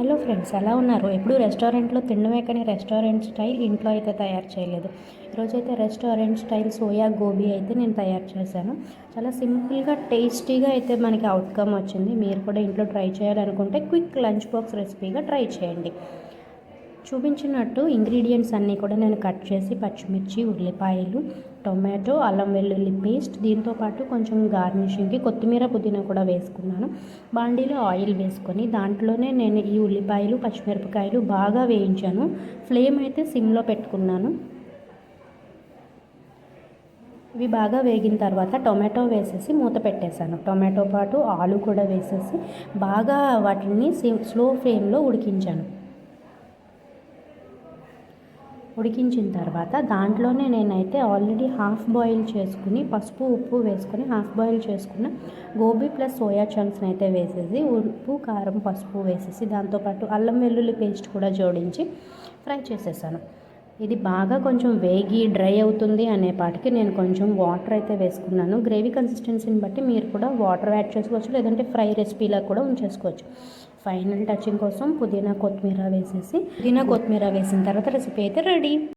Hello friends, ఎలా ఉన్నారు? ఎప్పుడు రెస్టారెంట్లో తినడమే కానీ రెస్టారెంట్ స్టైల్ ఇంట్లో అయితే తయారు చేయలేదు. ఈరోజైతే రెస్టారెంట్ స్టైల్ సోయా గోబీ అయితే నేను తయారు చేశాను. చాలా సింపుల్గా టేస్టీగా అయితే మనకి అవుట్కమ్ వచ్చింది. మీరు కూడా ఇంట్లో ట్రై చేయాలనుకుంటే క్విక్ లంచ్ బాక్స్ రెసిపీగా ట్రై చేయండి. చూపించినట్టు ఇంగ్రీడియంట్స్ అన్నీ కూడా నేను కట్ చేసి పచ్చిమిర్చి, ఉల్లిపాయలు, టొమాటో, అల్లం వెల్లుల్లి పేస్ట్, దీంతోపాటు కొంచెం గార్నిషింగ్కి కొత్తిమీర, పుదీనా కూడా వేసుకున్నాను. బాండీలో ఆయిల్ వేసుకొని దాంట్లోనే నేను ఈ ఉల్లిపాయలు, పచ్చిమిరపకాయలు బాగా వేయించాను. ఫ్లేమ్ అయితే సిమ్లో పెట్టుకున్నాను. ఇవి బాగా వేగిన తర్వాత టొమాటో వేసేసి మూత పెట్టేశాను. టొమాటో పాటు ఆలు కూడా వేసేసి బాగా వాటిని స్లో ఫ్లేమ్లో ఉడికించాను. ఉడికించిన తర్వాత దాంట్లోనే నేనైతే ఆల్రెడీ హాఫ్ బాయిల్ చేసుకుని పసుపు, ఉప్పు వేసుకొని హాఫ్ బాయిల్ చేసుకున్న గోబీ ప్లస్ సోయా చంక్స్ని అయితే వేసేసి ఉప్పు, కారం, పసుపు వేసేసి దాంతోపాటు అల్లం వెల్లుల్లి పేస్ట్ కూడా జోడించి ఫ్రై చేసేసాను. ఇది బాగా కొంచెం వేగి డ్రై అవుతుంది అనేపాటికి నేను కొంచెం వాటర్ అయితే వేసుకున్నాను. గ్రేవీ కన్సిస్టెన్సీని బట్టి మీరు కూడా వాటర్ యాడ్ చేసుకోవచ్చు, లేదంటే ఫ్రై రెసిపీలా కూడా ఉంచేసుకోవచ్చు. ఫైనల్ టచింగ్ కోసం పుదీనా కొత్తిమీర వేసేసి పుదీనా కొత్తిమీర వేసిన తర్వాత రెసిపీ అయితే రెడీ.